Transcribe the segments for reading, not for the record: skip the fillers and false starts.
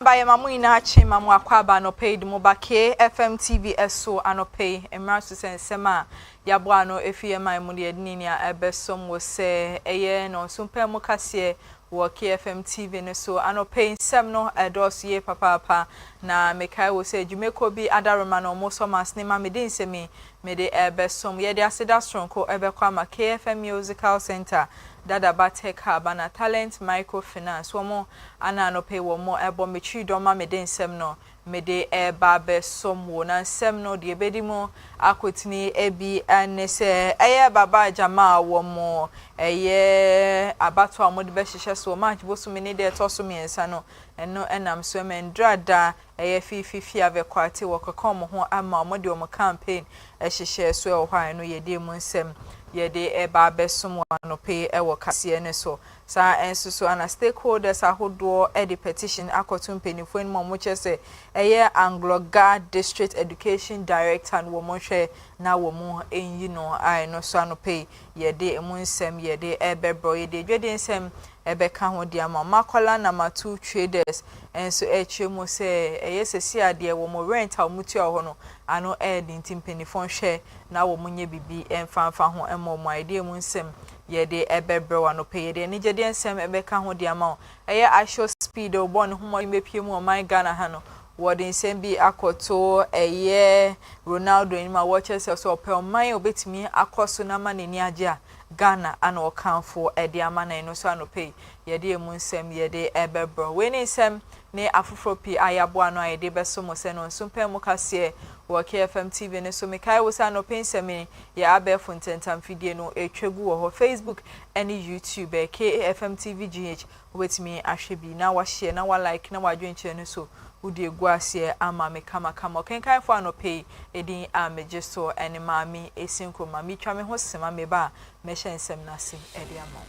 By Mamu Inachi, Mamu Aquaba no paid Mobake, FM TV SO Anope, Emrasus and Sema, Yabuano, FEMI Mudia Nina, Ebesom was say, a year no, Sumper Mocasie, work FM TV so Anope, Semno, a dossier papa, na Mekai will say, Jumeko be Adaramano, Mosomas, Nima Medin Semi, Mede Ebesom, Yedia Sedastron, Co Ebequama, KFM Musical Center. Dada Bateka Bana Talent Microfinance womo ana no pay womo ebo mechi doma mede nsem no mede eba be somwo na nsem no de ebedimo akotini ebi anese eye baba jama womo eye abato amode be hihye so match bosu me ne de toso miensa no eno enam so mendrada eye fififi ave kwate wokokom ho ama amode omo campaign hihye so e hwan no yede mu nsem yede eba besom anope ewo kase ne so sa enso so ana stakeholders ahodo edi petition akotum penifo ni mo chese eye Anglo-Ga District Education Director and wo mo hwe na wo mo enyi no ai no so anope yede emu nsem yede ebebro yede dwede nsem ebeka ho dia makola na matu traders enso echemu se eye sesi ade wo mo rent a mutu ho no ano edi ntimpenifo hwe na wo munye bibi emfanfa ho emo mo idea mu nsem yede ebebro anope yede ni jede nsem ebeka ho dia ma eye asho speed obon ho mo mepie mu o my Ghana ha no wodi nsem bi akoto eye Ronaldo ni ma watches so pe man obetimi akoso na ma nani age Ghana ana okanfo ede amana no so anope yede emu nsem yede ebebro we ni nsem ne afoforo pi ayabo ano ayede beso mo se no nsumpe mu kase wo KFM TV ne so mekai wo sa no pensemi ya abefo ntentam fidie no etwegu wo Facebook any YouTube KFM TV GH wetimi ahwebi na wa share na wa like na wa dwenche ne so udi egwase ama me kama kenkan fo anope edin ameje so ene maami esinko mami twa me ho sema me ba me hyensem na se ede ama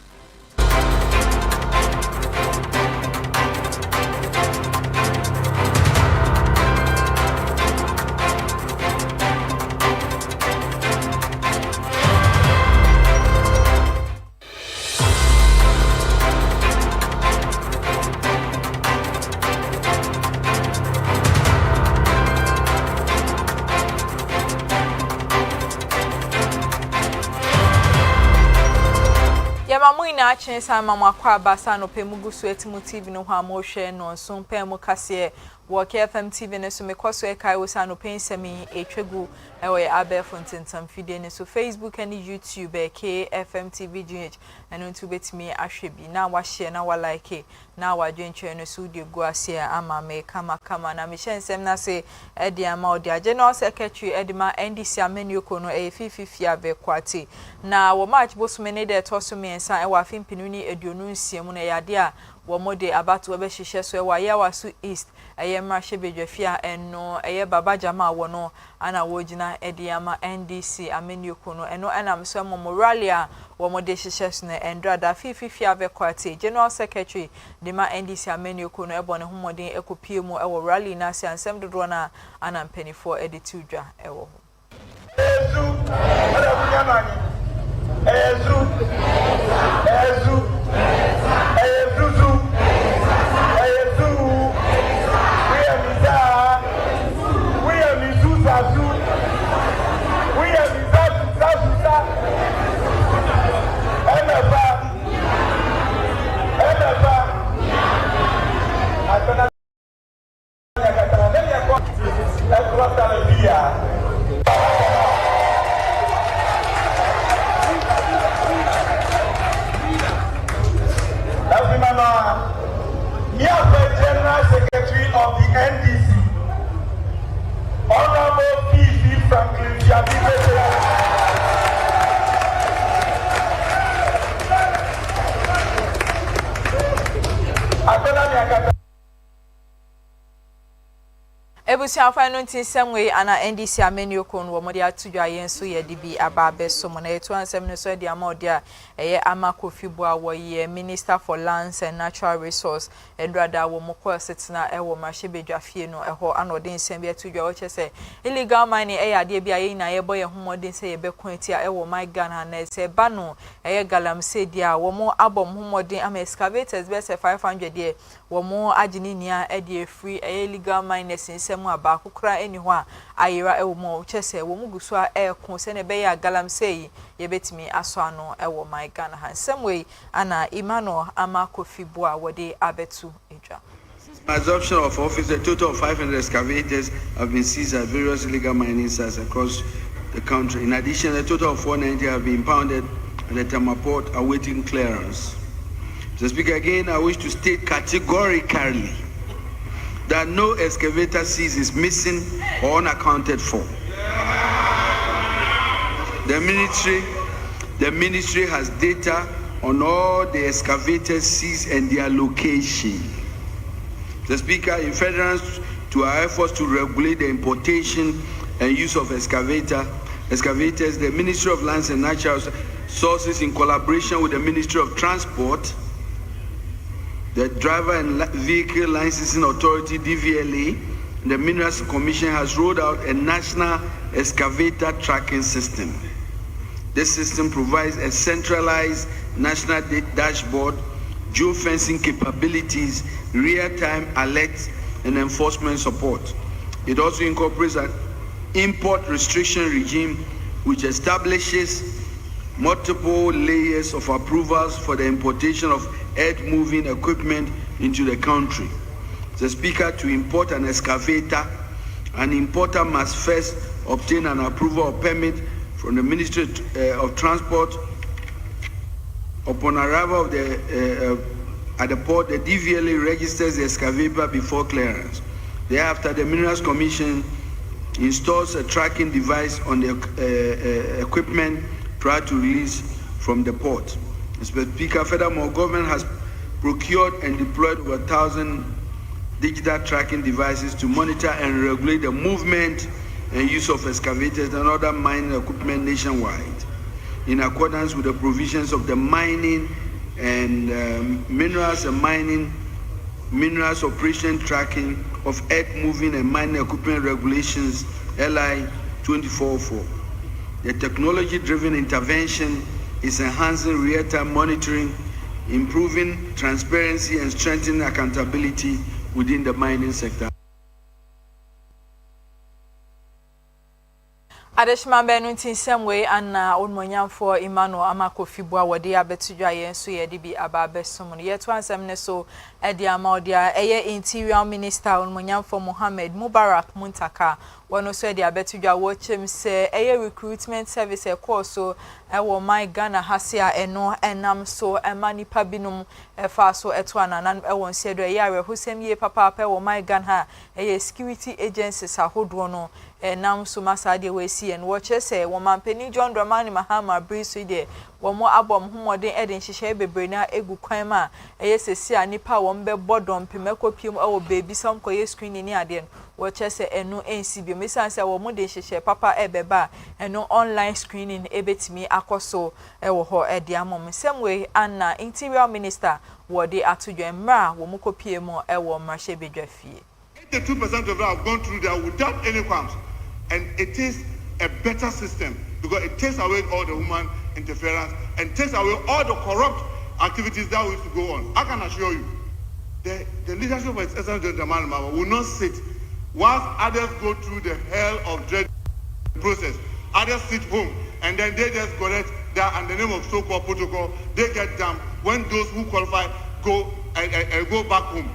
Mamu ina achene sa mamu akwa basa no pemugu so etimu TV no hwa mo hwe no so pemu kase wo KFM TV ne so mekoso e kai wo sa no pensemi etwegu e wo abe fontentam fide ne so Facebook and YouTube KFM TV GH eno ntu betimi ahwebi na wa share na wa like na wa dwenche no so de go ase ama me kama na me hyensem na se e de ama odi General Secretary Edima NDC amenyoko no e fififi abe kwate na wo match bosu me ne de toso miensa e wa fimpinu ni eduonu nsiemu na yade a wo mode abatu be hihye so e wa yawa su East eye mrahye bedwafia eno eye baba jama wo no ana wojina ediama NDC amenyoko no eno enam so moralia wo mode hihye so na endrada fififi ave kwate General Secretary Dema NDC amenyoko no ebo ne homodin ekopie mu e wo rally na se ansem dodo na ana mpanifo editu dwa e wo Ezu ala bunyamani Ezu Ebusia fa no ntin semwe ana NDC amenio kon wo mode atudwa yen so ye de bi aba beso mo na eto ansem no so de amode a eye Amakofi Boa wo ye Minister for Lands and Natural Resource endrada wo moko setina e wo mahye no eho anodin nsem bi atudwa wo chese illegal mining ade bi aye na ye boye homodin se ye be kwantia e wo my Ghana na se ba no eye galamsey dia wo mo abom homodin am excavators be se 500 de wo mo agini nia e de free illegal miners nsem aba kokura eni ho a ayira e wo mo chese wo muguso a e ko se ne be ya galamsey ye betimi aso ano e wo my Ghana ha nsem we ana Emmanuel Amakofi Boa wo de abetu edwa. My assumption of office, a total of 500 excavators have been seized at various illegal mining sites across the country. In addition, a total of 490 have been impounded at the Tema Port awaiting clearance. To speak again, I wish to state categorically that no excavator seized is missing or unaccounted for. The ministry has data on all the excavators seized and their location. The Speaker, in furtherance to our efforts to regulate the importation and use of excavators, the Ministry of Lands and Natural Resources, in collaboration with the Ministry of Transport, the Driver and Vehicle Licensing Authority (DVLA), the Minerals Commission has rolled out a national excavator tracking system. This system provides a centralized national dashboard, geofencing capabilities, real-time alerts, and enforcement support. It also incorporates an import restriction regime which establishes multiple layers of approvals for the importation of earth-moving equipment into the country. The Speaker, to import an excavator, an importer must first obtain an approval or permit from the Ministry of Transport. Upon arrival of at the port, the DVLA registers the excavator before clearance. Thereafter, the Minerals Commission installs a tracking device on the equipment prior to release from the port. Mr. Speaker, furthermore, government has procured and deployed over 1,000 digital tracking devices to monitor and regulate the movement and use of excavators and other mining equipment nationwide, in accordance with the provisions of the Mining and Minerals Operation Tracking of Earth Moving and Mining Equipment Regulations, LI 2404. The technology-driven intervention is enhancing real-time monitoring, improving transparency, and strengthening accountability within the mining sector. Adeshman Benuntin Semway and Onmonyam for Emmanuel Amakofi Boa wode abetudwa yen so ye de bi ababe somo ye to ansem ne so e de amaudia eye Interior Minister Onmonyam for Mohammed Mubarak Muntaka wono so e de abetudwa wo chem se eye recruitment service e course so e wo my Ghana hasia eno enam so e manipa binum e fa so eto ananan e won se do e yare hosem ye papa pa wo my Ghana eye security agencies ahodo no nam so masade we si en wo chese wo mampeni John Dramani Mahama Brisu de wo mo abom homoden eden hihye bebre na egu kwan ma eye sesi a nipa wo mbe bodom pemekopiem e wo baby som koye screen ni ade wo chese enu ensi bi mesanse wo mo de hihye papa ebeba enu online screening ebetimi akoso e wo ho e de amom semwe anna Interior Minister wo de atudwe mra wo mo kopiem e wo mrahye bedwafie. 82% of them have gone through there without any qualms. And it is a better system because it takes away all the human interference and takes away all the corrupt activities that used to go on. I can assure you, the leadership of His Excellency Dramani Mahama will not sit whilst others go through the hell of dread process. Others sit home and then they just correct that and the name of so-called protocol, they get damned when those who qualify go and go back home.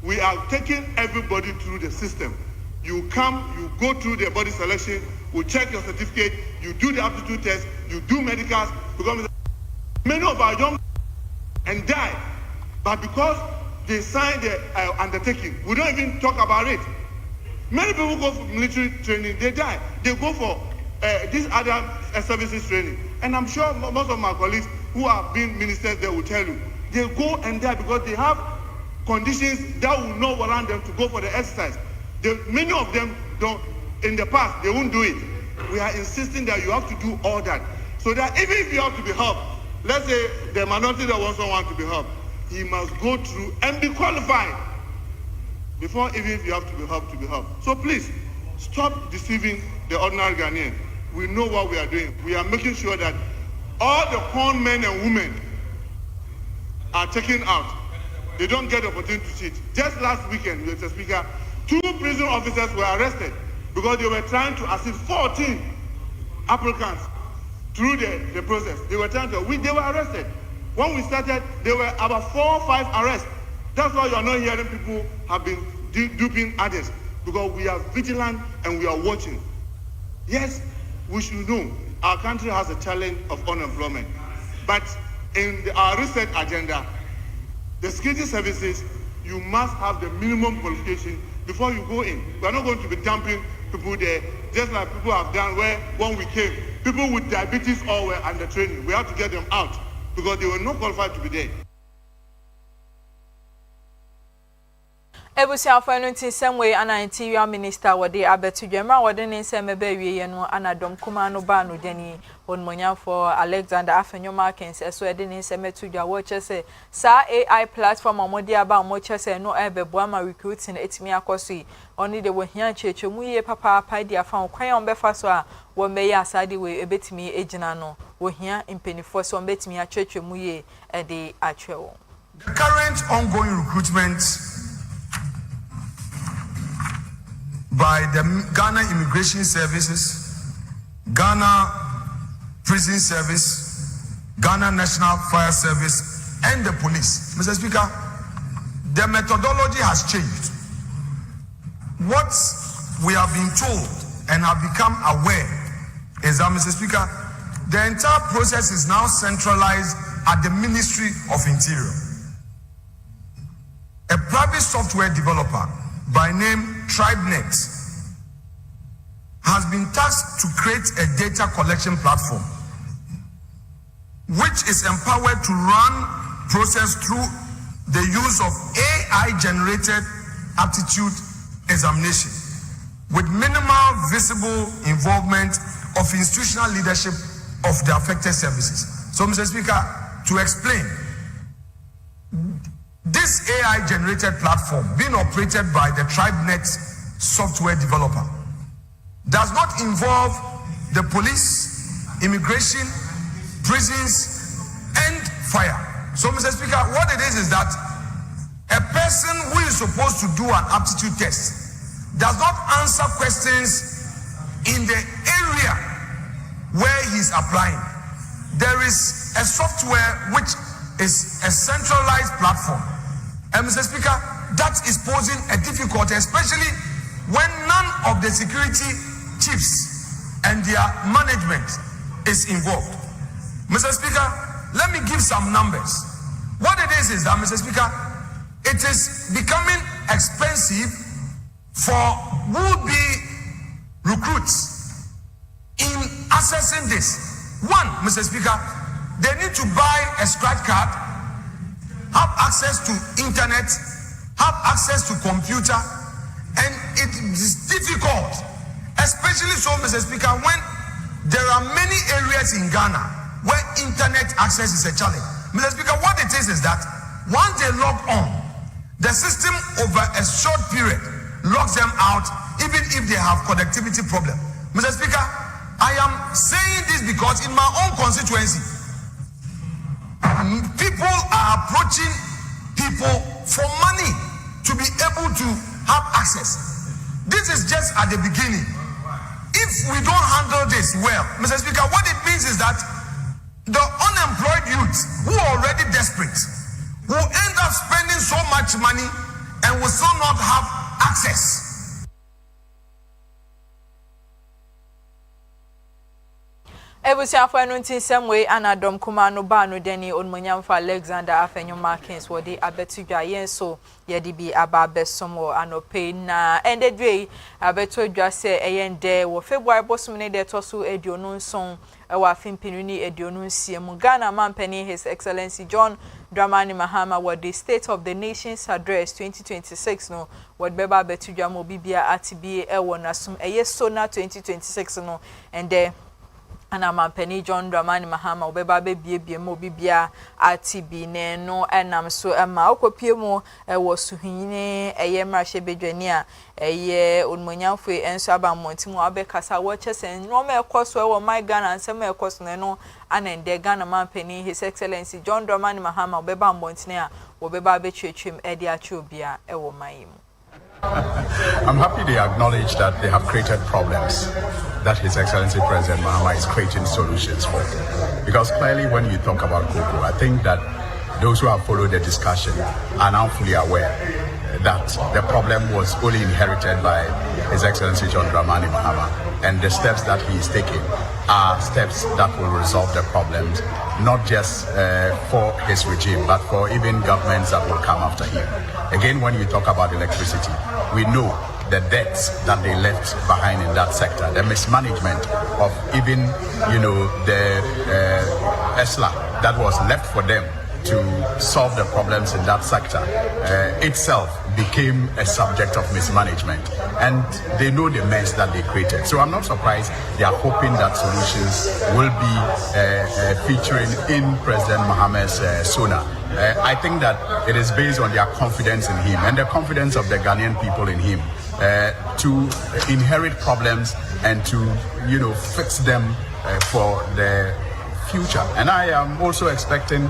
We are taking everybody through the system. You come, you go through the body selection, we check your certificate, you do the aptitude test, you do medicals, because many of our young and die, but because they signed the undertaking, we don't even talk about it. Many people go for military training, they die. They go for these other services training. And I'm sure most of my colleagues who have been ministers, they will tell you, they go and die because they have conditions that will not warrant them to go for the exercise. Many of them don't. In the past, they won't do it. We are insisting that you have to do all that, so that even if you have to be helped, let's say the minority that wants someone to be helped, he must go through and be qualified before even if you have to be helped. So please, stop deceiving the ordinary Ghanaian. We know what we are doing. We are making sure that all the con men and women are taken out. They don't get the opportunity to cheat. Just last weekend, Mr. Speaker, 2 prison officers were arrested because they were trying to assist 14 applicants through the process. They were arrested. When we started, there were about 4 or 5 arrests. That's why you are not hearing people have been duping others, because we are vigilant and we are watching. Yes, we should know our country has a challenge of unemployment, but in our research agenda, the security services, you must have the minimum qualification before you go in. We are not going to be dumping people there, just like people have done where when we came, people with diabetes all were under training. We have to get them out because they were not qualified to be there. Ebusia Finance Semway and Interior Minister were the Abetu Jema, or the name Semebe, and Anadom Kumano Banu Denny, on Monya for Alexander Afenyo Markins, as well as Semetuja watches a Sa AI platform or Modia about Mochas and no Ebe Buama recruits in Etmia Kosi. Only the Wahian Church, Muye Papa Pidia found Crayon Befaswa, one may aside way a bit me Ejinano, Wahian in Penny for some bet me a church Muye at the actual. The current ongoing recruitment by the Ghana Immigration Services, Ghana Prison Service, Ghana National Fire Service, and the police. Mr. Speaker, the methodology has changed. What we have been told and have become aware is that, Mr. Speaker, the entire process is now centralized at the Ministry of Interior. A private software developer by name TribeNet has been tasked to create a data collection platform which is empowered to run process through the use of AI-generated aptitude examination with minimal visible involvement of institutional leadership of the affected services. So, Mr. Speaker, to explain, this AI-generated platform being operated by the TribeNet software developer does not involve the police, immigration, prisons, and fire. So, Mr. Speaker, what it is that a person who is supposed to do an aptitude test does not answer questions in the area where he's applying. There is a software which is a centralized platform. And Mr. Speaker, that is posing a difficulty, especially when none of the security chiefs and their management is involved. Mr. Speaker, let me give some numbers. What it is that, Mr. Speaker, it is becoming expensive for would-be recruits in accessing this. One, Mr. Speaker, they need to buy a scratch card, have access to internet, have access to computer, and it is difficult, especially so, Mr. Speaker, when there are many areas in Ghana where internet access is a challenge. Mr. Speaker, what it is that once they log on, the system over a short period logs them out, even if they have connectivity problem. Mr. Speaker, I am saying this because in my own constituency, people are approaching people for money to be able to have access. This is just at the beginning. If we don't handle this well, Mr. Speaker, what it means is that the unemployed youth who are already desperate will end up spending so much money and will still not have access. Ebusia Finance Semway and Adam Kumano Banu Denny on Munyam for Alexander Afenyo Markins were the Abetu Jayenso Yadibi Ababe Somo Anope na ended way Abetu Jase Ayende were February Bosumine de Tosu Edionun song our Fimpinuni Edionun Siemu Ghana Mampeni His Excellency John Dramani Mahama what the State of the Nation's Address 2026 no what beba betu dwamo bibia atibi ewo nasum eye sona 2026 no and there ana mampani John Dramani Mahama obeba be biebie mo bibia atibi ne no enam so ema okopie mu ewo suhine eye mrahye bedwani a eye onmonyamfo enso abamonti mu abekasa wo chesen no me ekoso ewo my Ghana nsem ekoso ne no anende Ghana mampani His Excellency John Dramani Mahama obeba mbonti a obeba betwetwem edi achi obia ewo mayimu. I'm happy they acknowledge that they have created problems that His Excellency President Mahama is creating solutions for. Because clearly when you talk about cocoa, I think that those who have followed the discussion are now fully aware that the problem was only inherited by His Excellency John Dramani Mahama, and the steps that he is taking are steps that will resolve the problems, not just for his regime, but for even governments that will come after him. Again, when you talk about electricity, we know the debts that they left behind in that sector, the mismanagement of even, the ESLA that was left for them to solve the problems in that sector itself became a subject of mismanagement, and they know the mess that they created. So I'm not surprised they are hoping that solutions will be featuring in President Mahama's Sona. I think that it is based on their confidence in him and the confidence of the Ghanaian people in him to inherit problems and to fix them for the future. And I am also expecting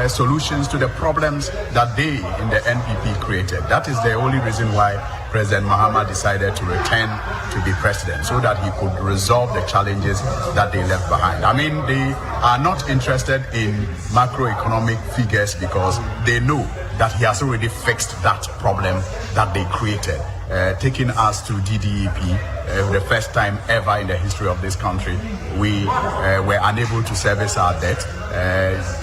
solutions to the problems that they in the NPP created. That is the only reason why President Mahama decided to return to be president, so that he could resolve the challenges that they left behind. I mean, they are not interested in macroeconomic figures because they know that he has already fixed that problem that they created. Taking us to DDEP, the first time ever in the history of this country, we were unable to service our debt.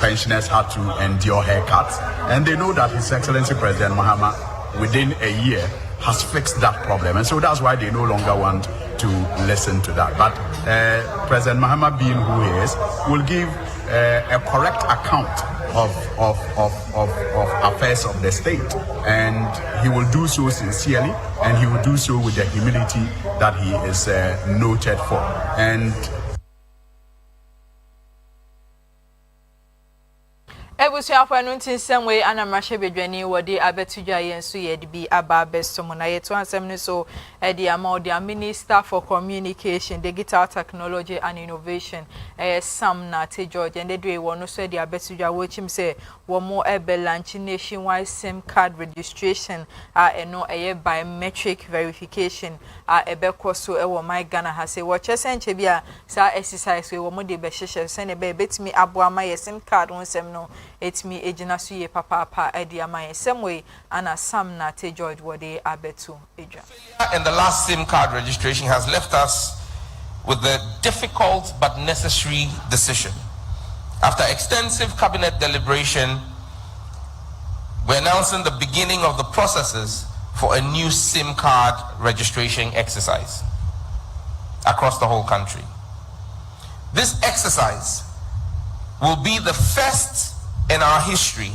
Pensioners had to endure haircuts. And they know that His Excellency President Mahama, within a year, has fixed that problem. And so that's why they no longer want to listen to that. But President Mahama, being who he is, will give a correct account of affairs of the state, and he will do so sincerely, and he will do so with the humility that he is noted for. And Ebusia for anuntin semwe anamrahye bedwani wode abetudwa yenso yedibi aba besomo na yeto ansem ne so edi ama the Minister for Communication, Digital Technology and Innovation Sam Nate George, and the day wono so edi abetudwa wo chim se wo mo ebe launch nationwide SIM card registration eno biometric verification ebe koso ewo my Ghana ha se wo chese nche bia sa exercise we wo mo de be hyehyɛ se ne be betimi aboa ma SIM card wonsem no etimi ejina so ye papa edi amaye semwe ana Sam Nate George wode abetu eja. And the last SIM card registration has left us with the difficult but necessary decision. After extensive cabinet deliberation, we're announcing the beginning of the processes for a new SIM card registration exercise across the whole country. This exercise will be the first in our history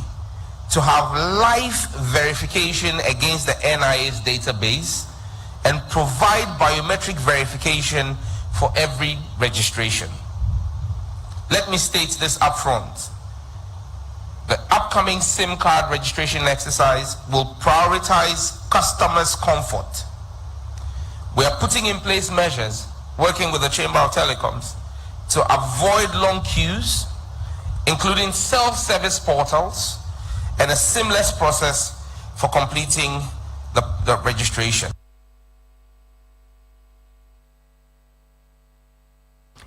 to have live verification against the NIA's database and provide biometric verification for every registration. Let me state this up front. The upcoming SIM card registration exercise will prioritize customers' comfort. We are putting in place measures, working with the Chamber of Telecoms, to avoid long queues, including self-service portals and a seamless process for completing the registration.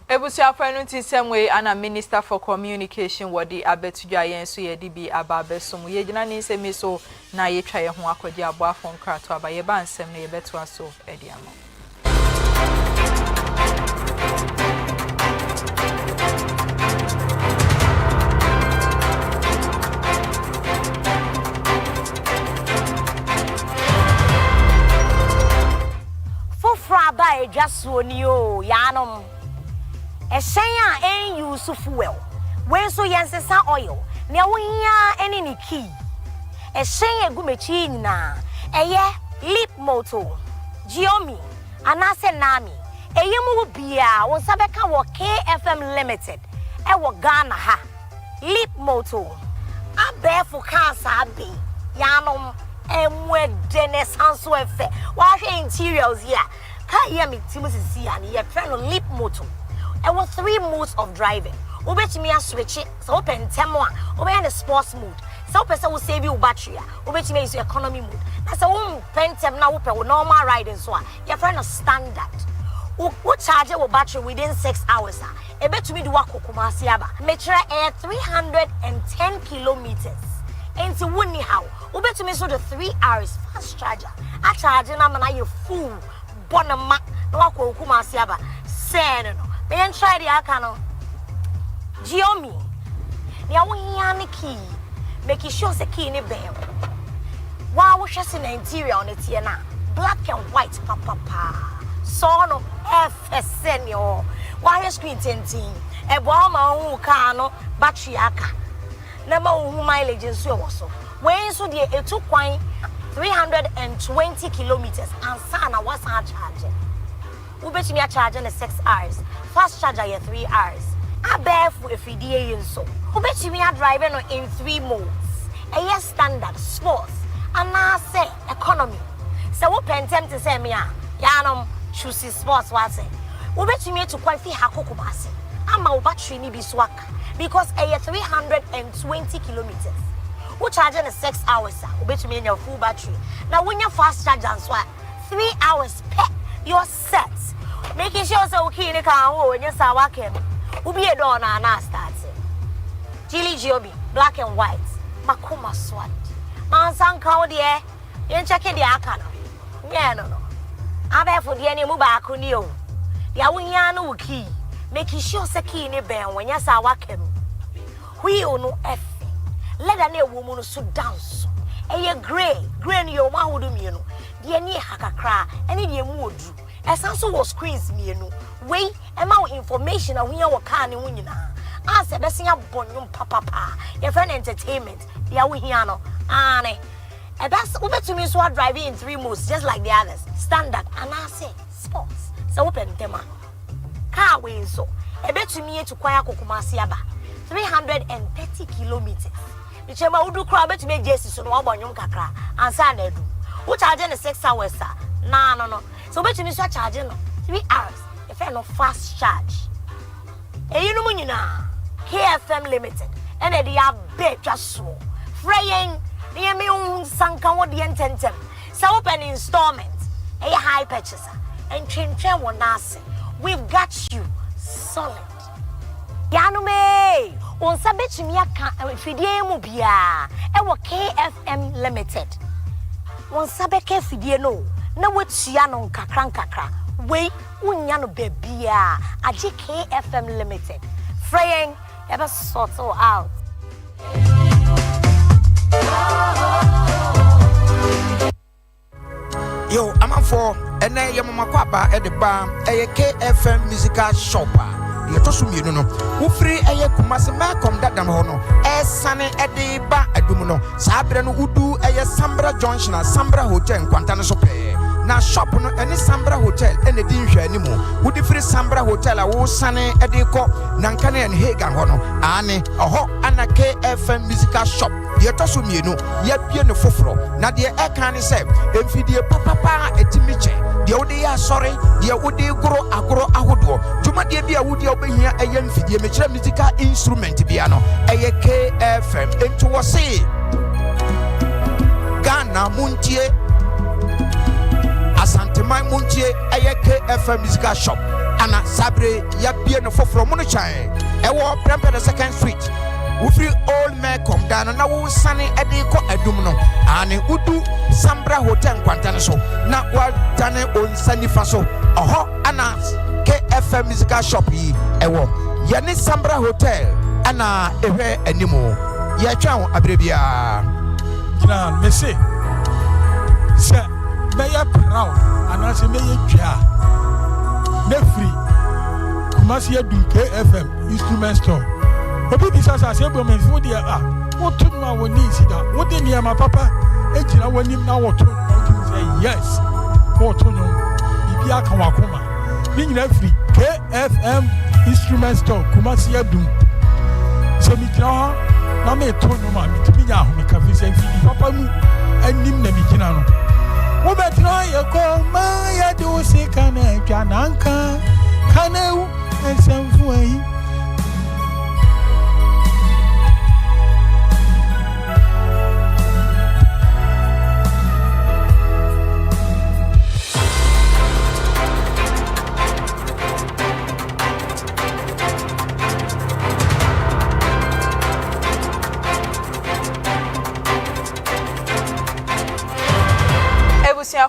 Ebusia for anuntin semwe ana Minister for Communication wode abetudwa yenso yedibi aba besomo yegina ni nsemi so na yetwa ye ho akodi abo afon krato aba ye ba nsem na yebeto aso edi amo. Fraba e jasoni o yanom e shen a en use fuel when so yensesa oil Nia wonya ene ni key. E shen egumechi nyina. Eye Leap Moto. Giomi anase Nami. Eye mu bia won sabeka wo KFM Limited. E wo Ghana ha. Leap Moto. Abefu kansa abi. Yanom emwe dene sanso efe. Wa hwe interiors here. Ka hear me Timothy and your friend on Leap Moto. There were 3 modes of driving. Obetimi a switch it, so open temwa, obe in the sports mode. So person will save you battery. Obetimi is economy mode. That's a pentem na open normal riding so. Your friend a standard. Wo charge your battery within 6 hours. Ebetumi do wako Kumasi aba. Metra air 310 kilometers. Enti woni how. Obetumi so the 3 hours fast charger. A charger na mana you full. Bonama no wako Kumasi aba. Say no. Me and try the akano. Giomi. Ni awon ni key. Make sure the key ni bem. Wa wo hwese na interior on it here na. Black and white papa. So no FSN yo. Wa hwe screen tentin. E bo ma hu car no battery aka. Na ma hu mileage nso e wo so. When so de etu kwan 320 kilometers and sana was charge. Ubetimi a charge in 6 hours. Fast charger ya 3 hours. Abefu efidie yenso. Ubetimi a driving in 3 modes. A standard, sports, and now say economy. So we pentem to say me yanom choose sports was say. Ubetimi to quite fi hakokubasi. Ama battery ni biswaka because a 320 kilometers. We charge in 6 hours. Ubetimi in your full battery. Now when you fast charge and swap 3 hours per your set. Making sure so okay in the car when you saw walking. Ubi a door na start. Gilly Giobi, black and white. Makuma swat. Mansan cow dear. You check the akano. Yeah, no. I bet for the any mubakunio. The awiano key. Making sure so key in the band when you saw walking. We no F. Let a woman so dance. A grey your one would do me. The any hakakra, any dear mood. As also was screens me no way amount information and we are can win as a blessing up bonum papa your friend entertainment the awiano ane and that's over to me so I driving in 3 modes just like the others standard and I say sports so open tema car way so a bet to me to kwaya Kumasi aba 330 kilometers the chema udu crowd bet to me jesi so no abonyum kakra ansa na edu wo charge in 6 hours no so bet you so charging 3 hours if I no fast charge e you know nyina KFM Limited and they are big just so fraying near me un sanka wo de ententem so open installment a high purchase and train one nase we've got you solid yanu me on sabet me aka fidie mu bia e wo KFM Limited on sabeke fidie no na wetua no nkakra we unya no bebia age KFM Limited fraying ever sort out yo I'm for ene ye mama kwaba e de ba e KFM musical shop ye to so mienu no wo free eye Kumasi Malcolm dadam ho no e sane e de ba adum no sa bre no udu eye Sambra Junction Sambra Hotel nkwanta no so pe na shop no any Sambra Hotel ene di nhwa ani mu wo di free Sambra Hotel a wo sane e de ko nanka na en Hagan ho no ane oho ana KFM musical shop ye to so mienu ye bie no foforo na de e kan ni se emfidie papa etimiche de wo de ya sorry de wo de goro agoro ahodo juma de bia wo de obehia eye mfidie mechira musical instrument bia no eye KFM ento wo se Ghana muntie Asante mai muntie eye KFM musical shop ana sabre ya bie no foforo mu no chan e wo Prempeh the 2nd Street we free old man come down na wo sane e de ko adum no ane udu Sambra Hotel nkwanta so na wa dane on sani fa so oho ana KFM musical shop yi ewo ye ne Sambra Hotel ana ehwe animo ye twa abrebia na mese se me ya proud ana se me ye twa ne free Kumasi adum KFM instrument store obi bisa sa se bo me fu dia what to know when you see that? What did my papa? Ejina when him now what to say yes. What to know? Bibia Kawakuma. Being every KFM instrument store, Kumasi Abdum. So me now, na me to no man to be now, me cafe say, Papa, and him never can. What about you call my do say can I Jananka, Canoe, and some way.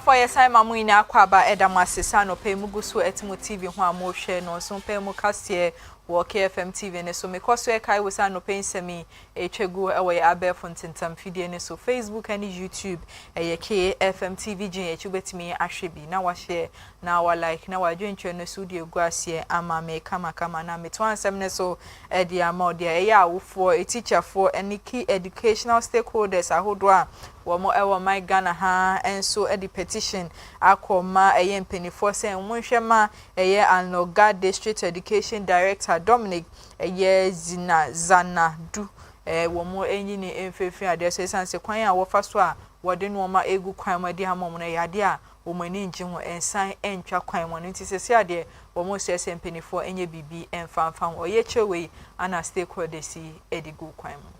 For your time, I'm in Aquaba Edamasisano, pay Mugusu Etimo TV, who are more share, no, some pay Mucastier, walk KFM TV, and so make us I was no pain semi, a chegu away abe fontintam feeding so Facebook and YouTube, a KFM TV, you bet me, Ashibi, now I share, now I like, now I join you in the studio, Gracia, Ama, me, Kama, na me, 27 so, Eddie Amodia, ya, for a teacher for any key educational stakeholders, I hold one. Wamo ewa my Ghana ha enso edi petition akoma eye mpenifo se monhwema eye Anoga District Education Director Dominic eye Zana du wamo enyi ni emfefi ade so sanse kwan a wo fa so a wode no ma egu kwan ma di ha mom na yade a wo mani nje ho ensan entwa kwan mo nti sese ade wamo se mpenifo enye bibi emfanfan oye chewe ana stakeholders edi gu kwan mo.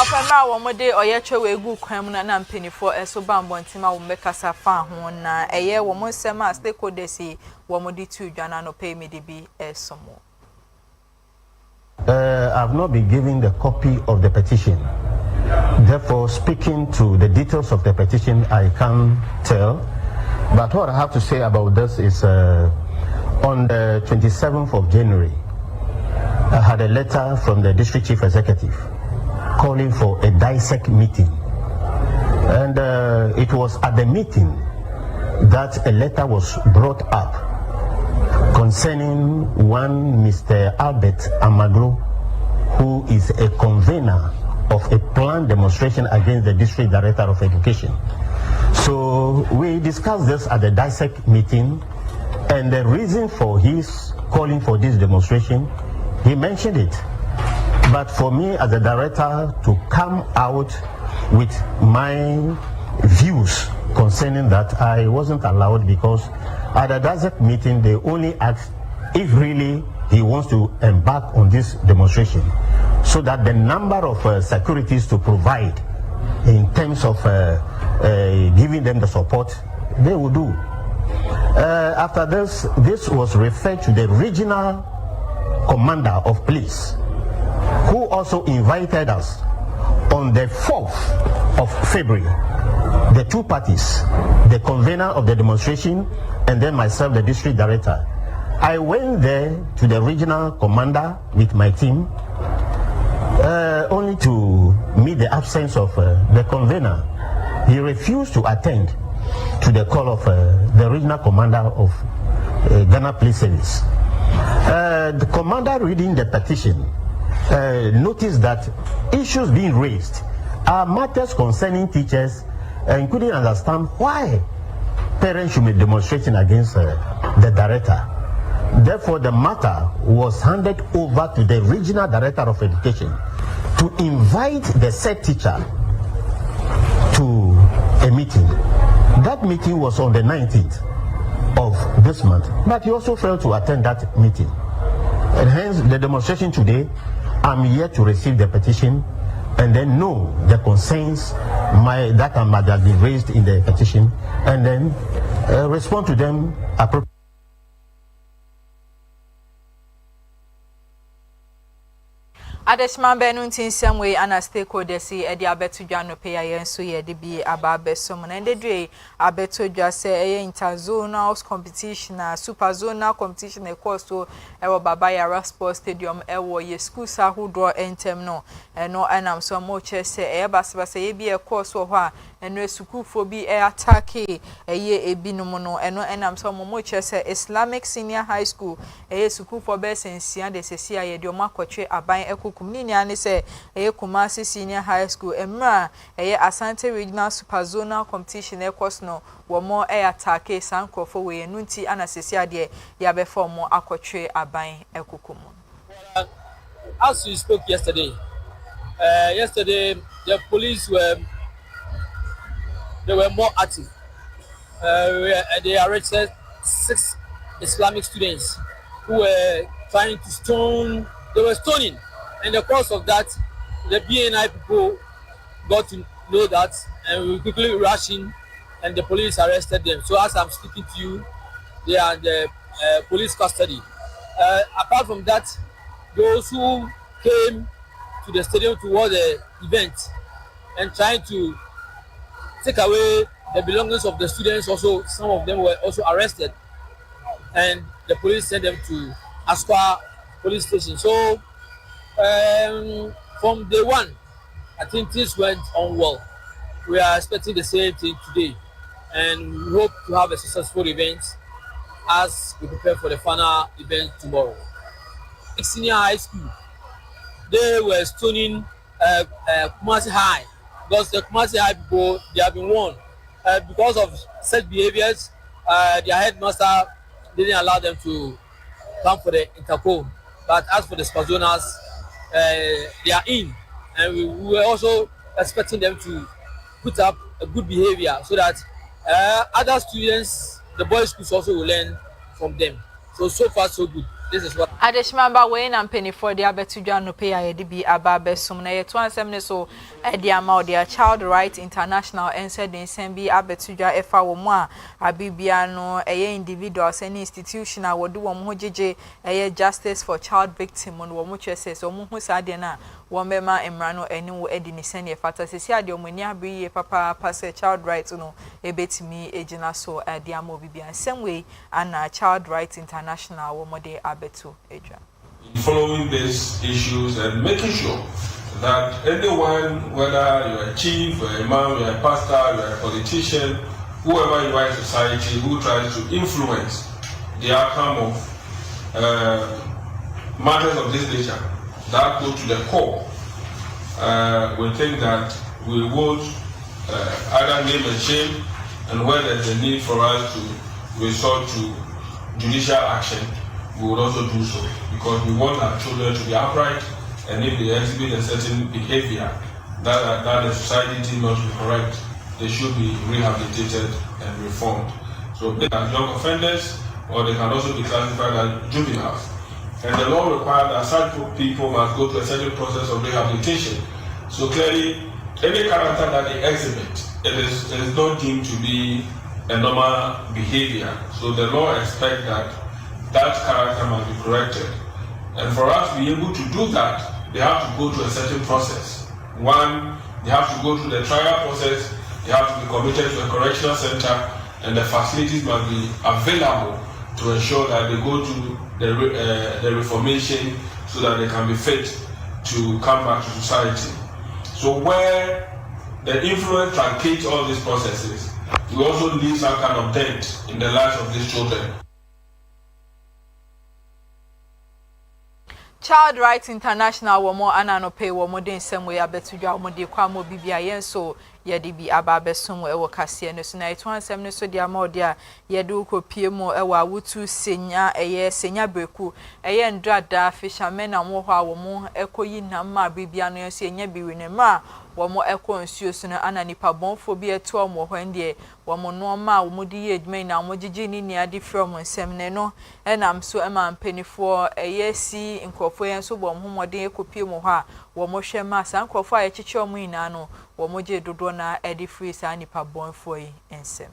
Afema womode oyeche wegu kwam na mpenifo eso bambontima wo mekasa fa ho na eye wo monsema stakeholders womode tu dwana no pay me debi esomo. I've not been given the copy of the petition. Therefore, speaking to the details of the petition, I can't tell. But what I have to say about this is on the 27th of January, I had a letter from the District Chief Executive calling for a dissect meeting. And it was at the meeting that a letter was brought up concerning one Mr. Albert Amagro, who is a convener of a planned demonstration against the District Director of Education. So we discussed this at the dissect meeting, and the reason for his calling for this demonstration, he mentioned it. But for me as a director to come out with my views concerning that, I wasn't allowed, because at the dissect meeting they only asked if really he wants to embark on this demonstration, so that the number of securities to provide in terms of giving them the support, they will do. After this was referred to the regional commander of police, who also invited us on the 4th of February, the two parties, the convener of the demonstration and then myself, the district director. I went there to the regional commander with my team, only to meet the absence of the convener. He refused to attend to the call of the regional commander of Ghana Police Service. The commander reading the petition noticed that issues being raised are matters concerning teachers, and couldn't understand why parents should be demonstrating against the director. Therefore, the matter was handed over to the regional director of education to invite the said teacher to a meeting. That meeting was on the 19th of this month, but he also failed to attend that meeting. And hence, the demonstration today, I'm here to receive the petition and then know the concerns that might have been raised in the petition, and then respond to them appropriately. Adeshman Benuntin same way and a stakeholder see Eddie Abetu Jano pay and so ye de be about Bessom and the day Abetu just say interzonal competition, super zonal competition, a course to our Babaya Sports Stadium, ye school sa who draw entem no, and no, and I'm so much say Airbus say be a course or what, and no suku for be attack a year a binomono, and no, and I'm so much say Islamic Senior High School, a suku for best and Sian de Cecia, your Makoche, a buying echo. Kumini ani se Kumasi Senior High School emra Asante Regional Super Zonal Competition course no womo attack sankrofo we nunti anasisi ade ya be form akotwe aban ekukumu. As we spoke yesterday, the police were more active. They arrested 6 Islamic students who were trying to stone. They were stoning. In the course of that, the BNI people got to know that, and we quickly rushed in, and the police arrested them. So as I'm speaking to you, they are in the police custody. Apart from that, those who came to the stadium to watch the event and trying to take away the belongings of the students, also some of them were also arrested, and the police sent them to Asqa police station. So from day one, I think things went on well. We are expecting the same thing today, and we hope to have a successful event as we prepare for the final event tomorrow. Senior High School, they were stoning Kumasi High, because the Kumasi High people, they have been warned because of such behaviors. Their headmaster didn't allow them to come for the intercom. But as for the Spazonas, they are in, and we were also expecting them to put up a good behavior so that other students, the boys' schools also will learn from them. So far so good. This is what Adeshmamba when and penny for the Abetu Jano pay IDB Ababe Sum na yet 1 so Ediama their Child Rights International and said in Sembi Abetuja Efa Womwa Abibiano a individuals any institution I would do one a justice for child victim on Womuche says or Muhusadena Womema Emrano and no Edini Senia Fata Sia de Omunia be papa pass child rights no a bit me agena so Diamo Bibian same way and Child Rights International Womode Abetu Adrian. Following these issues and making sure that anyone, whether you're a chief, you're a imam, you're a pastor, you're a politician, whoever you are in society who tries to influence the outcome of matters of this nature that go to the core, we think that we would either name and shame, and where there's a need for us to resort to judicial action, we would also do so, because we want our children to be upright, and if they exhibit a certain behavior that the society deems not to be correct, they should be rehabilitated and reformed. So they are young offenders, or they can also be classified as juveniles. And the law requires that such people must go through a certain process of rehabilitation. So clearly, any character that they exhibit, it is not deemed to be a normal behavior. So the law expects that character must be corrected. And for us to be able to do that, they have to go through a certain process. One, they have to go through the trial process, they have to be committed to a correctional center, and the facilities must be available to ensure that they go to the reformation so that they can be fit to come back to society. So where the influence truncates all these processes, we also leave some kind of dent in the lives of these children. Child Rights International wo mo anano pay wo mo den sem we abetudwa wo de kwa mo bibia yen so ye de bi aba besom e wo kase ne so na eto ansem ne so de amode a ye de ukopie mo e wa wutu senya eye senya breku eye ndrada fishermen na mo ho a wo mo ekoyi na ma bibia no so enya biwi ne ma wo mo ekọ nsuo so no ananipa bonfo bi eto mo ho ndie wo mo no ma wo mo di edwuma na mo gigi ni ni ade from nsem ne no enam so ema mpanifo eye si nkrofo yen so bom homode ekopie mo ho a wo mo hwe ma san nkrofo a yechichi omo ina no wo mo je dodo na ade free sa nipa bonfo yi nsem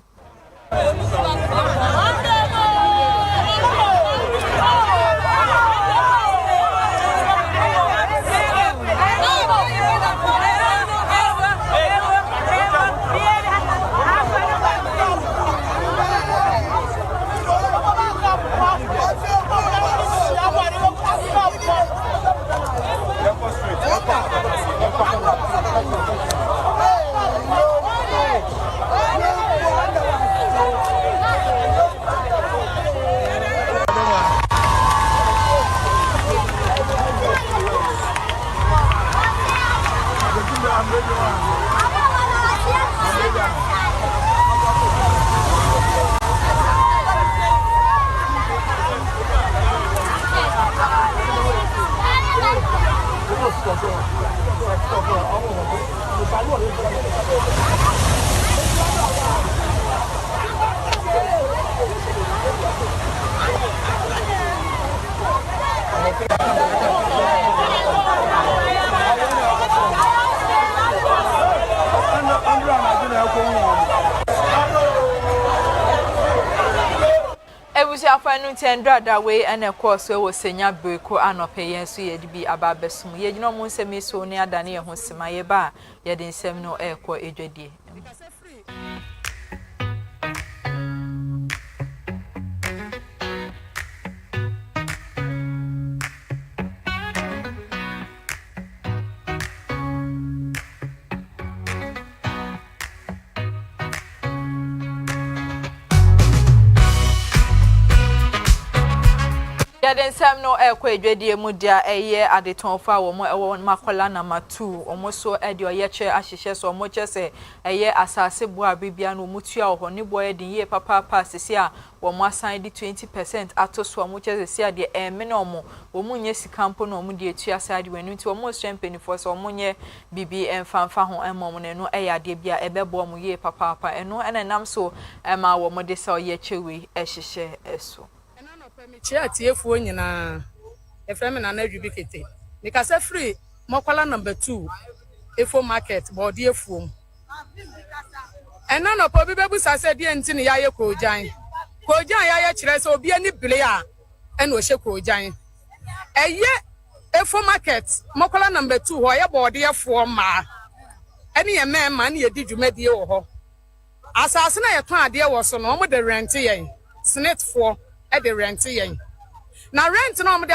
Afanu tendra da we ene course we wo senya breko anope yen so ye bi aba besum ye gino mu nsem so ne adane ye ho sema ye ba ye de nsem no ekọ edwadie Yaden sam no ekọ edwadie mu dia eye adetonfa wo mo ewo makola na matu omo so ede oyeche ahihye so omo chese eye asase bo abibia no mutua ho ne boye din ye papa sisi a wo mo asan di 20% atoso omo chese sia de eme na omo wo mu nye sikampo na omo de etua side wenu nti omo strength for so omo nye bibi emfanfa ho emom ne no eya de bia ebebo omo ye papa eno enenam so ema wo mo de sa oyeche we ehihye eso Chia TFO nyina efrem na adwubi kete because free mokwala number 2 efo market body efuom ena no po bibebu sase de enti ne yaye kojan yaye kire se obi ani bile a ena o hye kojan eye efo market mokwala number 2 ho ye body efuom ma ene ye mema ne ye di dwumadie wo ho asase na ye ton ade wo so no mo de rent yen snit for e de rent yen na rent na omde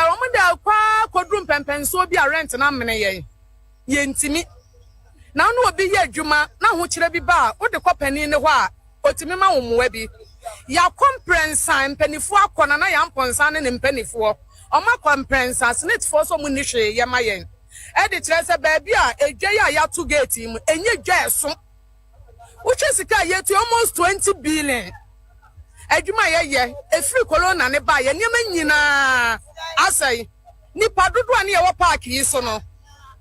kwa kodrum pempenso bi a rent na mene yen yentimi na no obi ye adwuma na ho kire bi ba wo de kopani ne ho a otimi ma womowa bi ya comprensa mpanifo akona na ya mponsa ne mpanifo oma comprensa snit for so mu ni hwe ye ma yen e de kire se ba bi a edwa ya to gate mu enye dwa eso wo sika ye to almost 20 billion Ejuma ye efri corona ne ba ye niam nyina asai nipa dodo ane ye wo park yi so no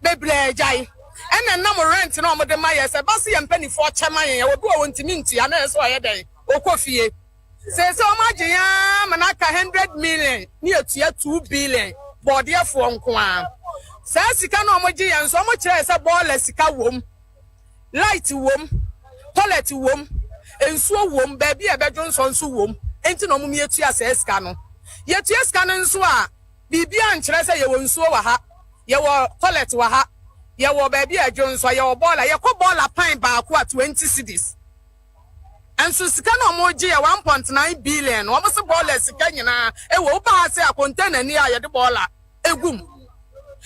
bebre ajai ene nam rent na omode ma ye se base ye mpanifo chema ye wo do wontimi ntia na so ye den okofie se o ma gye ya manaka 100 million ni etua 2 billion body fo nko a se sika na omogye ye nso omo kire se boiler sika wom light wom toilet wom ensuo wom baby ebejo nso nso wom enti no mum yetu asa ska no yetu ska no nso a bibia nkire se ye wo nsuo wa ha ye wo toilet wa ha ye wo baby ejo nso ye wo boiler ye ko boiler pan ba ko 20 cedis enso sika no mo gye 1.9 billion wo mo se boiler sika nyina e wo ba ha se a container ni a ye de boiler egum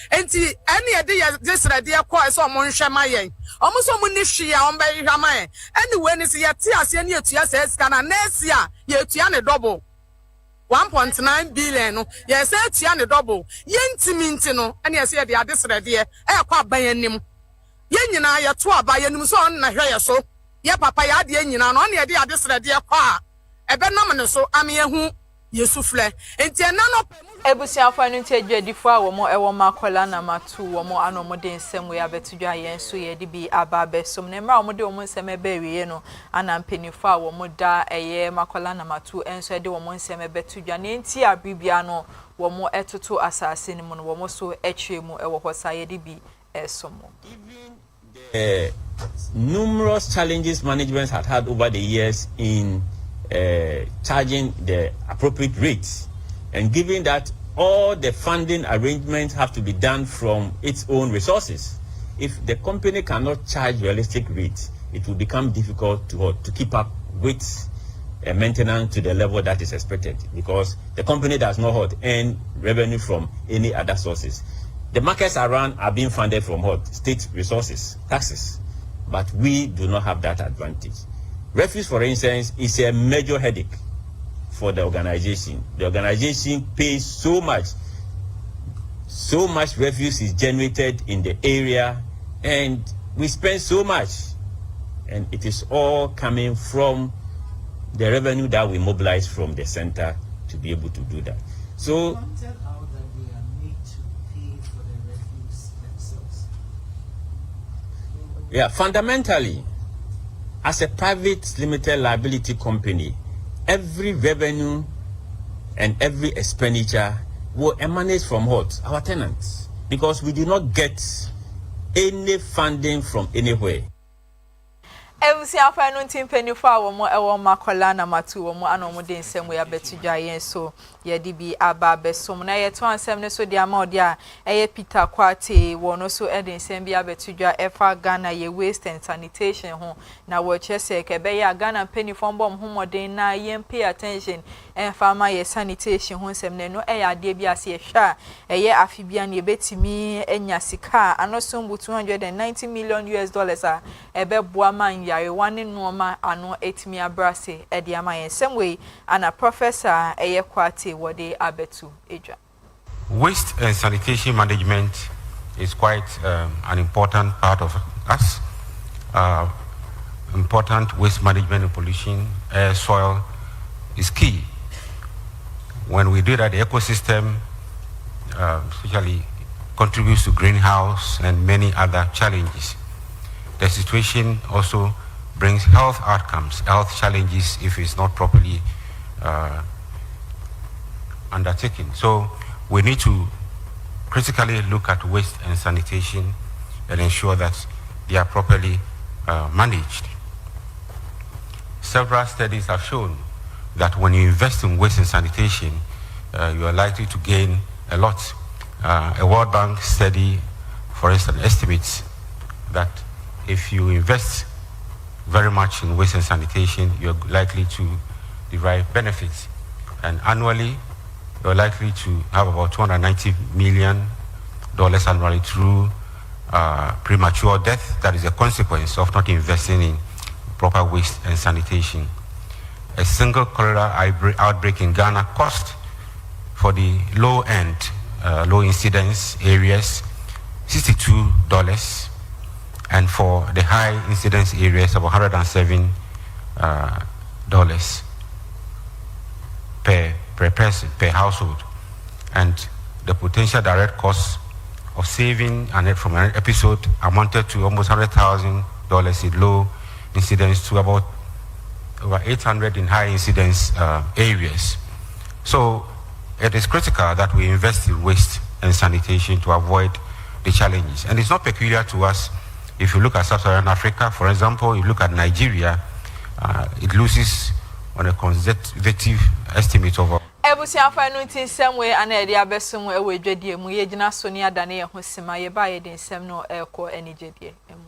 enti ene ye de ye desrede ye ko so mo nhwe ma ye omo so mo ni hwe a omba hwa ma ye anyway ni se ye ti ase ni etua se ska na next year ye etua ne double 1.9 billion no ye say tia ne double yentimi nti no ene ye say de adesrede e kwa abanyanim ye nyina ye to abanyanim so on na hwe ye so ye papa ya de nyina no ne ye de adesrede e kwa ebe nam ne so ame hu yesufle enti ena no ebusiafo no nti adwadifo a womo ewo makola na matu womo anomode nsem we abetudwa yen so ye de bi aba besom ne mra womode womo nsem ebe wiye no ana mpenifo a womo da eye makola na matu enso de womo nsem ebetudwa ne nti abribia no womo etoto asase ni mu no womo so etwemu ewo hosa ye de bi esomo. Even numerous challenges management had over the years in charging the appropriate rates, and given that all the funding arrangements have to be done from its own resources, if the company cannot charge realistic rates, it will become difficult to keep up with maintenance to the level that is expected, because the company does not earn revenue from any other sources. The markets around are being funded from state resources, taxes, but we do not have that advantage. Refuse, for instance, is a major headache for the organization. The organization pays so much refuse is generated in the area, and we spend so much, and it is all coming from the revenue that we mobilize from the center to be able to do that. So yeah, fundamentally, as a private limited liability company, every revenue and every expenditure will emanate from our tenants, because we do not get any funding from anywhere. Ebusiafo no ntimpenifo a womo ewo makola na matu womo anomode nsem we abetudwa yen so ye di bi aba besom na ye to ansem ne so di amode a eye Peter Kwate wono so ensem bi abetudwa efa Ghana ye waste and sanitation ho na wo chese ke be ya Ghana penifo mbom homoden na ye pay attention en farmer ye sanitation ho nsem ne no ya ade bi ase ye hwa eye afibia na ye betimi enya sika anoso mbu $290 million a ebe boa man yare one noma ano etimi abrase edi amayen same way and a professor eye Kwate wode abetu eja. Waste and sanitation management is quite an important part of us. Important waste management and pollution, air, soil is key. When we do that, the ecosystem especially contributes to greenhouse and many other challenges. The situation also brings health outcomes, health challenges if it's not properly undertaken. So we need to critically look at waste and sanitation and ensure that they are properly managed. Several studies have shown that when you invest in waste and sanitation, you are likely to gain a lot. A World Bank study, for instance, estimates that if you invest very much in waste and sanitation, you're likely to derive benefits. And annually, you're likely to have about $290 million annually through premature death. That is a consequence of not investing in proper waste and sanitation. A single cholera outbreak in Ghana cost for the low-end, low incidence areas $62, and for the high incidence areas of $107 per person, per household. And the potential direct cost of saving from an episode amounted to almost $100,000 in low incidence to about over 800 in high incidence areas. So it is critical that we invest in waste and sanitation to avoid the challenges. And it's not peculiar to us. If you look at Sub-Saharan Africa, for example, you look at Nigeria, it loses on a conservative estimate of Ebusiafo no nsem we ana edi abesum ewe dwedie mu ye gina so ne adane ye ho sima ye ba ye de nsem no ekọ enigedie emu.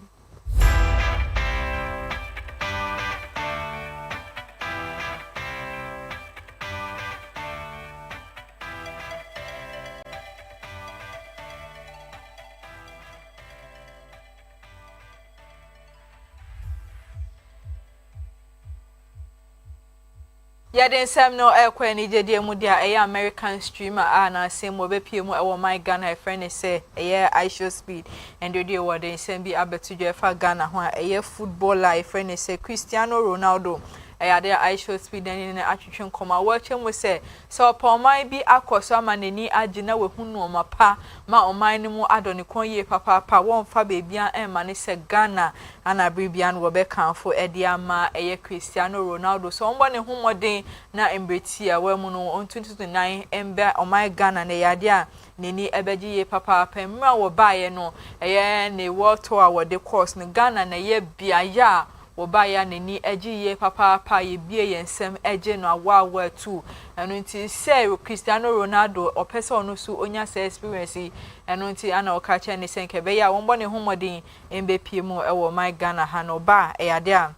Yadin Sam no airquay ni Jedi Mudia, a American streamer, na same will be PM or my Ghana friend say a year I show speed and the dear what they send be able to Jeff Ghana, a year footballer friend say Cristiano Ronaldo. There I show speed and in the attrition come watch him we say so upon my be aqua manini agina we hunu ma pa ma o mine mu adoni konye papa won fa bebia en mane se Ghana ana bribian wo be kanfo edia ma eye Cristiano Ronaldo so ombo ne humodin na embreti a we mu no on 2029 embe o my Ghana na yade a neni ebeji ye papa mra wo baaye no eye ne wo to a wo de course ne Ghana na ye bia ya Obaya neni eji papa ye bie yensem eje no awa tu eno nti say Cristiano Ronaldo opese onu su onya say experience eno nti ana okache ne senke be ya wonbo ne homodin embepie mu ewo my Ghana ha no ba eyade a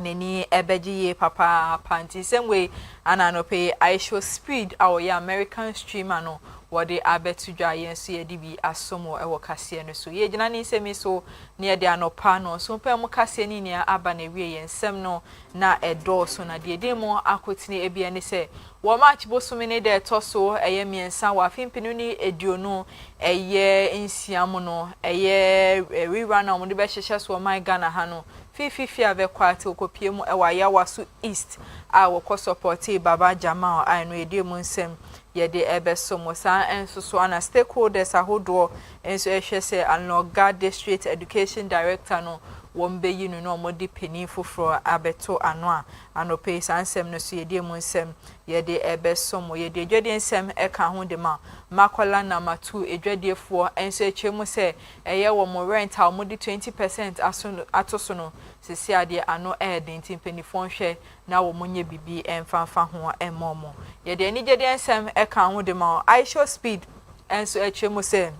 neni ebeji papa panti same way ana no pay I show speed our American streamer no wode abetu dwa yenso ye dibi asomo ewo kase no so ye gina ni semi so ne de anopa no so pe mu kase ni ne aba na wie yensem no na edo so na de demo akotini ebia ne se wo match bosumi ne de to so eye miensa wa fimpinu ni eduonu eye nsiam no eye rerun na mo de be hyehye so my Ghana ha no fifi ave kwate okopie mu ewa ya wasu east a wo ko support baba Jamal a no edemu nsem yede ebeso mosa enso so ana stakeholders ahodo enso ehwese Anoga District Education Director no wombe yinu no modi peni foforo abeto ano anope sansem no so yede mu nsem yede ebeso mo yede edwede nsem eka ho de ma makola na matu edwedefo enso echemu se eye wo mo rent a modi 20% atoso no sisi ade ano eden timpeni hwe na wo munye bibi emfanfa ho emomo yede ani jede nsem eka ho de ma I show speed enso echemu se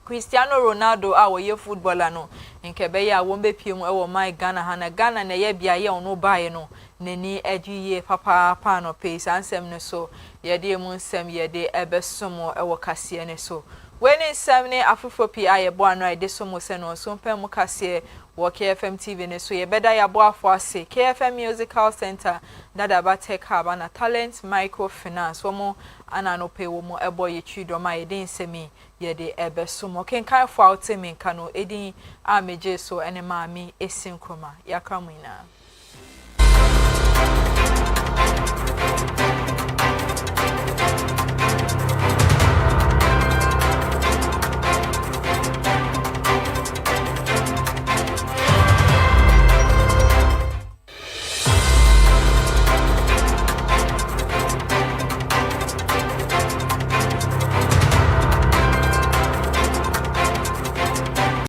Cristiano Ronaldo a wo ye footballer no nkebe ya wo mbepie mu ewo my Ghana ha na Ghana na ye bia ye ono baaye no nani agiye papa no pace ansem ne so yede mu nsem yede ebesomo ewo kase ne so weni nsem ne afufo pi aye bo ano ide somo se no so pem mu kase wo KFM TV ne so ye beda ya bo afo ase KFM Musical Center dada ba tech hub na talent microfinance wo mo ana no pe wo mo ebo ye twido ma yede nsemi yede ebesomo kenkan fo outimi kano edin ameje so ene maami esinkroma yakamina